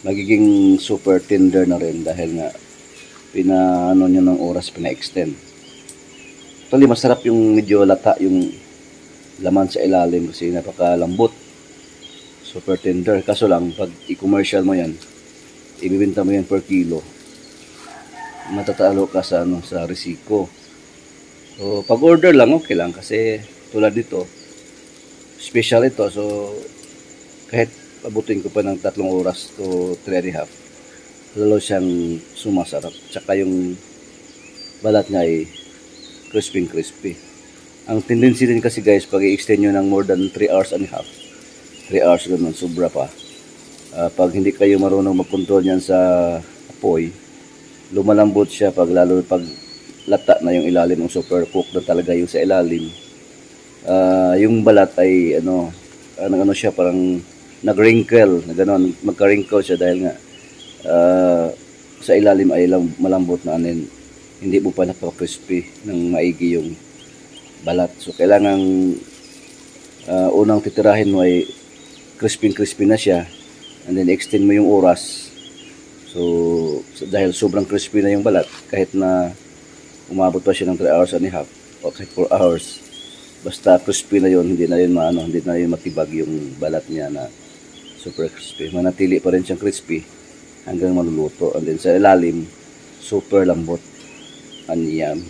magiging super tender na rin dahil nga pinaano niya ng oras, pina-extend. Actually, masarap yung medyo lata yung laman sa ilalim kasi napakalambot. Super tender. Kaso lang, pag i-commercial mo yan, ibibenta mo yan per kilo, matatalo ka sa, sa risiko. So, pag order lang, okay lang kasi tulad nito, special ito. So, kahit abutin ko pa ng 3 oras to 3.5, lalo siyang sumasarap. Tsaka yung balat niya ay crispy. Ang tendency din kasi guys, pag i-extend nyo ng more than 3.5 hours, 3 hours ganun, sobra pa. Pag hindi kayo marunong mag-control yan sa apoy, lumalambot siya lalo pag lata na yung ilalim, ng super cook na talaga yung sa ilalim. Yung balat ay ano siya, parang nag-wrinkle, na gano'n, magka-wrinkle siya dahil nga sa ilalim ay malambot na hindi mo pa napaka-crispy ng maigi yung balat. So kailangan unang titirahin mo ay crispy na siya, and then extend mo yung oras. So dahil sobrang crispy na yung balat, kahit na umabot pa siya ng 3.5 hours o kahit 4 hours, basta crispy na yun, hindi na yun matibag yung balat niya na super crispy. Manatili pa rin siyang crispy hanggang maluluto, and then sa ilalim super lambot and yummy.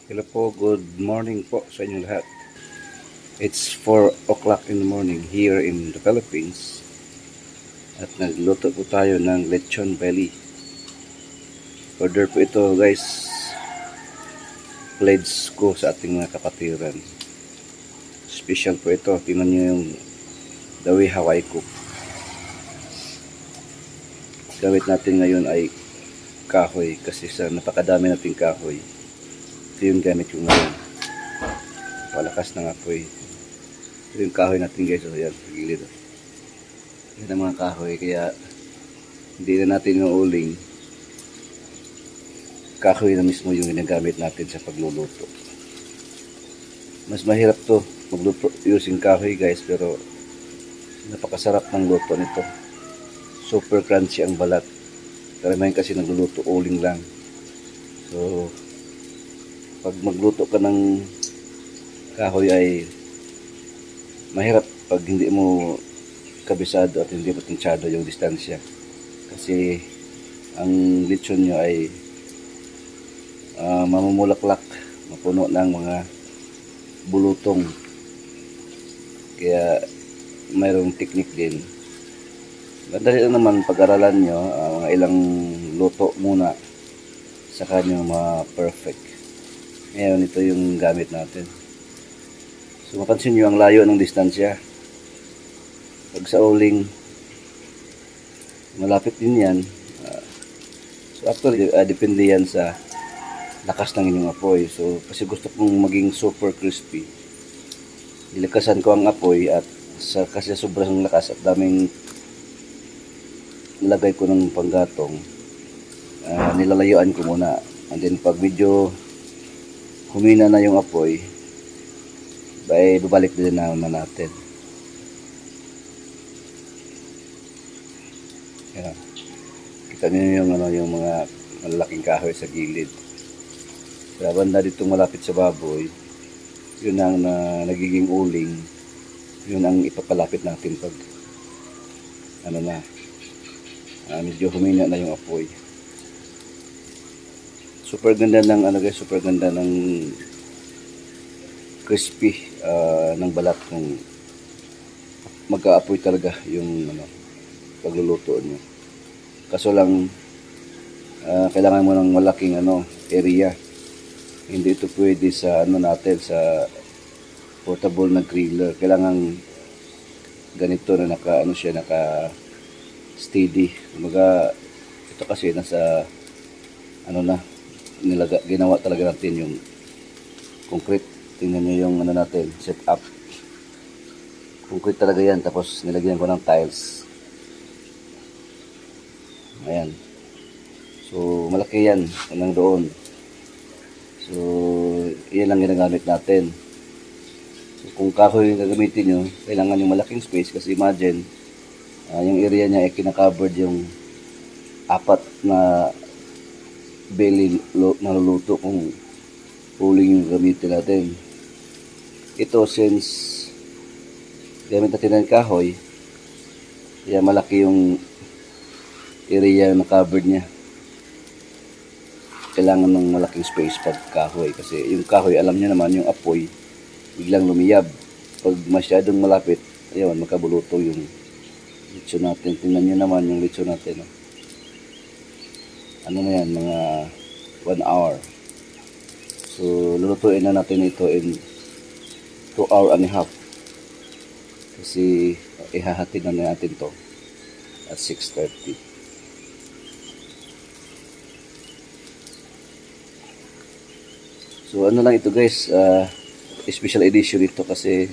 Hello po, good morning po sa inyong lahat. It's 4 o'clock in the morning here in the Philippines at nagluto po tayo ng lechon belly. Order po ito guys. Pledge ko sa ating mga kapatiran. Special po ito. Tingnan nyo yung the way how I cook. Gamit natin ngayon ay kahoy kasi sa napakadami nating kahoy. Ito yung gamit ko ngayon. Palakas ng apoy. Ito yung kahoy natin guys. Ayan, sa gilid. Yan ang mga kahoy. Kaya hindi na natin yung uling. Kahoy na mismo yung ginagamit natin sa pagluluto. Mas mahirap to magluto using kahoy guys, pero napakasarap ng luto nito. Super crunchy ang balat. Karamihan kasi nagluluto uling lang. So pag magluto ka ng kahoy ay mahirap pag hindi mo kabisado at hindi mo tansyado yung distansya. Kasi ang lechon nyo ay mamumulaklak, mapuno ng mga bulutong. Kaya mayroong technique din. Madali lang naman pag-aralan nyo, mga ilang luto muna saka nyo ma-perfect. Ngayon ito yung gamit natin. So mapansin nyo ang layo ng distansya. Pag sa uling, malapit din yan. So actually, depende yan sa lakas ng inyong apoy. So kasi gusto kong maging super crispy, nilakasan ko ang apoy at kasi sobrang lakas at daming nilagay ko ng panggatong, nilalayuan ko muna. And then pag medyo humina na yung apoy, babalik din naman natin. Yan. Kita niyo yung mga malaking kahoy sa gilid. Sa banda dito malapit sa baboy, yun ang nagiging uling. Yun ang ipapalapit natin pag medyo humina na yung apoy. Super ganda ng guys, super ganda ng crispy ng balat kung magka-apoy talaga yung pagluluto nyo. Kaso lang kailangan mo ng malaking area. Hindi ito pwede sa natin sa portable na griller. Kailangan ganito na naka steady. Kumbaga ito kasi nasa ginawa talaga natin yung concrete. Tingnan niyo yung natin, set up. Concrete talaga yan, tapos nilagyan ko ng tiles. Ayan. So malaki yan hanggang doon. So yan lang ginagamit natin. So, kung kahoy yung gagamitin nyo, kailangan yung malaking space kasi imagine yung area niya ay kinakovered yung 4 na belly naluluto kung uling yung gamitin natin. Ito since gamit natin ng kahoy, kaya malaki yung area na covered niya. Kailangan ng malaking space pag kahoy kasi yung kahoy, alam niya naman yung apoy biglang lumiyab. Pag masyadong malapit, ayun, magkabuluto yung lechon natin. Tingnan nyo naman yung lechon natin. Ano na yan, mga 1 hour. So lulutuin na natin ito in 2 hour and a half. Kasi ihahatid na natin to at 6:30. So ano lang ito guys, special edition ito kasi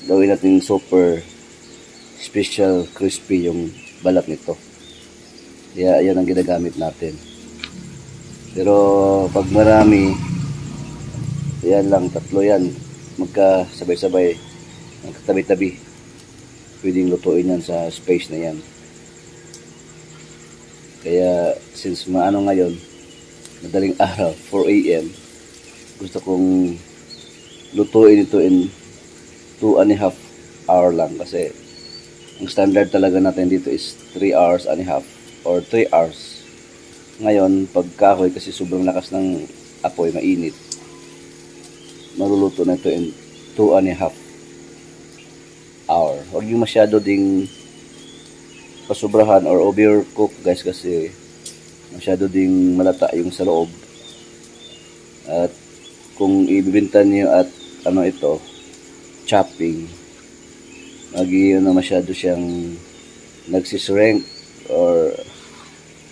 gawin natin super special crispy yung balat nito. Kaya yan ang ginagamit natin. Pero pag marami, yan lang, 3 yan, magkasabay-sabay, magkatabi-tabi, pwedeng lutuin yan sa space na yan. Kaya since maano ngayon, madaling araw, 4 AM, gusto kong lutuin ito in 2 and a half hour lang kasi ang standard talaga natin dito is 3 hours and a half or 3 hours. Ngayon, pag kahoy kasi sobrang lakas ng apoy, mainit, maluluto na ito in 2 and a half hour. Huwag yung masyado ding pasubrahan or overcook guys kasi masyado ding malata yung sa loob. At kung ibibenta niyo at ano ito, chopping, masyado siyang nagsishrink, or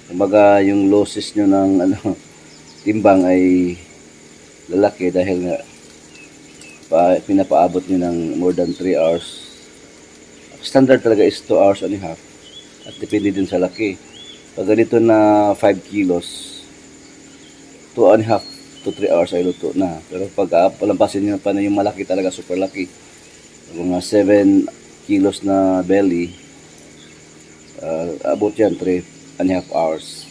kumbaga yung losses nyo ng timbang ay lalaki dahil nga pinapaabot nyo ng more than 3 hours. Standard talaga is 2 hours and a half, at depende din sa laki. Pag ganito na 5 kilos, 2 and a half to 3 hours ay luto na. Pero pag palampasin nyo pa na yung malaki talaga, super laki, mga 7 kilos na belly, abot yan 3 and a half hours.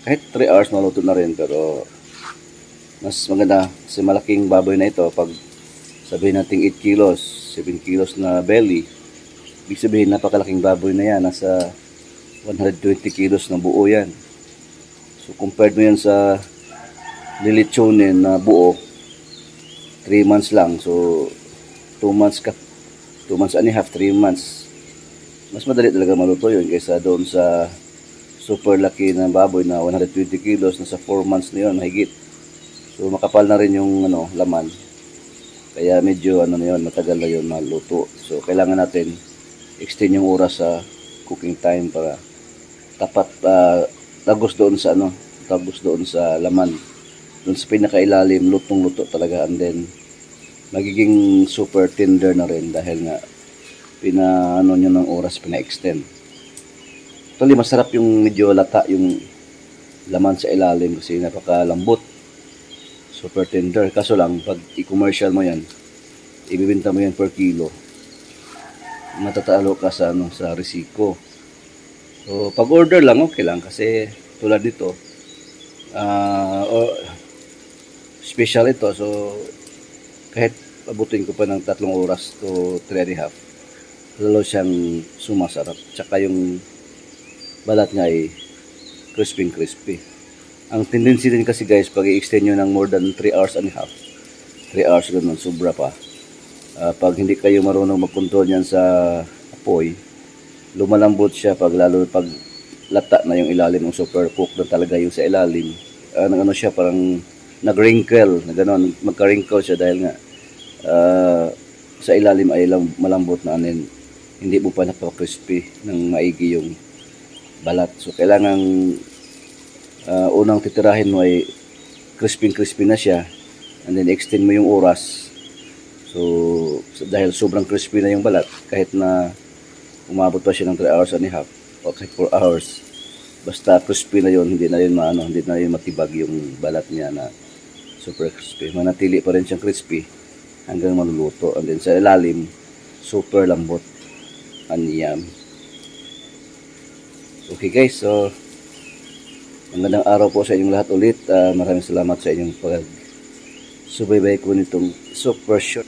Kahit 3 hours maluto na rin, pero mas maganda kasi malaking baboy na ito. Pag sabihin natin 8 kilos, 7 kilos na belly, ibig sabihin napakalaking baboy na yan, nasa 120 kilos na buo yan. So compared mo yan sa lilitsunin na buo, 3 months lang, so 2 months ka, 2 months and a half, 3 months, mas madali talaga maluto yun kaysa doon sa super laki na baboy na 120 kilos na sa 4 months na yun, mahigit. So makapal na rin yung laman, kaya medyo na yun, matagal na yun maluto. So kailangan natin extend yung oras sa cooking time para tapat, tagos doon sa tagos doon sa laman, doon sa pinakailalim, lutong-luto talaga, and then magiging super tender na rin dahil nga nyo ng oras, pina-extend. Actually, masarap yung medyo lata yung laman sa ilalim kasi napakalambot, super tender. Kaso lang, pag i-commercial mo yan, ibibenta mo yan per kilo, matatalo ka sa sa risiko. So pag order lang, okay lang, kasi tulad nito, special ito, so kahit abutin ko pa ng 3 oras to 3 and a half, lalo siyang sumasarap. Tsaka yung balat niya ay crispy. Ang tendency din kasi guys, pag i-extend nyo ng more than 3 hours and a half, 3 hours ganun, sobra pa. Pag hindi kayo marunong mag-control yan sa apoy, lumalambot siya, lalo pag lata na yung ilalim, yung super cook na talaga yung sa ilalim, siya parang nag-wrinkle, na gano'n, magka-wrinkle siya dahil nga sa ilalim ay malambot na, hindi mo pa napaka-crispy ng maigi yung balat. So kailangan unang titirahin mo ay crispy na siya, and then extend mo yung oras. So dahil sobrang crispy na yung balat, kahit na umabot pa siya ng 3 hours and a half o kahit 4 hours, basta crispy na yun, hindi na yun matibag yung balat niya na super crispy. Manatili pa rin siyang crispy hanggang maluluto, and then sa ilalim super lambot and yummy. Okay guys, so magandang araw po sa inyong lahat ulit. Maraming salamat sa inyong pag-subaybay ko nitong super short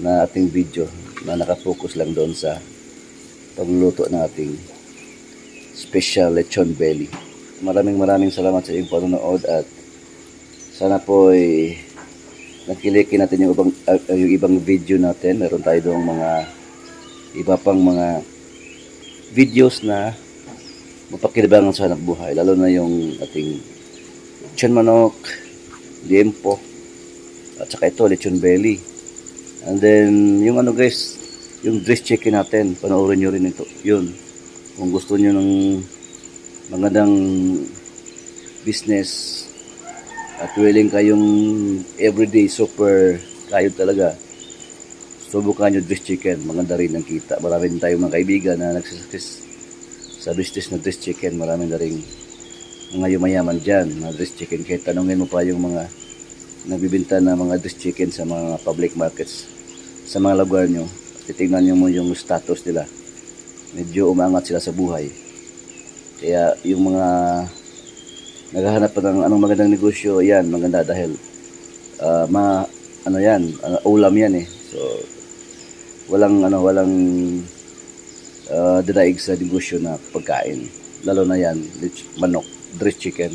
na ating video na nakafocus lang doon sa pagluluto ng ating special lechon belly. Maraming salamat sa inyong panonood, at sana po ay nakilikin natin yung ibang video natin. Meron tayo doong mga iba pang mga videos na mapakinabangan sa hanap buhay, lalo na yung ating lechon manok, liempo, at saka ito lechon belly. And then yung guys, yung dress chicken natin, panoorin nyo rin ito yun kung gusto nyo ng magandang business at willing kayong everyday super kayo talaga. Subukan nyo dress chicken, maganda rin ang kita. Marami din tayong mga kaibigan na nagsasuccess sa business na dress chicken. Marami na rin mga yumayaman dyan na dress chicken. Kahit tanongin mo pa yung mga nagbibinta na mga dress chicken sa mga public markets sa mga lugar nyo, titignan nyo mo yung status nila, medyo umangat sila sa buhay. Kaya yung mga naghahanap pa ng anong magandang negosyo, yan maganda dahil ulam yan eh. So walang dinaig sa negosyo na pagkain, lalo na yan manok, dress chicken,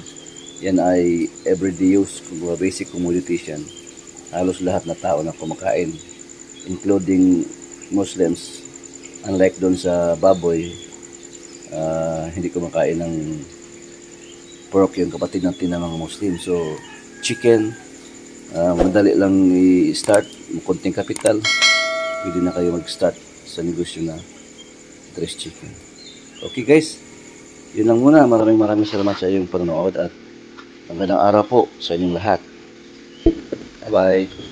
yan ay everyday use, basic commodities yan. Halos lahat na tao na kumakain, including Muslims. Unlike doon sa baboy, hindi kumakain ng pork yung kapatid natin na mga Muslim. So, chicken, madali lang i-start, konting kapital, pwede na kayo mag-start sa negosyo na dress chicken. Okay guys, yun lang muna. Maraming salamat sa iyong panonood at magandang araw po sa inyong lahat. Bye-bye.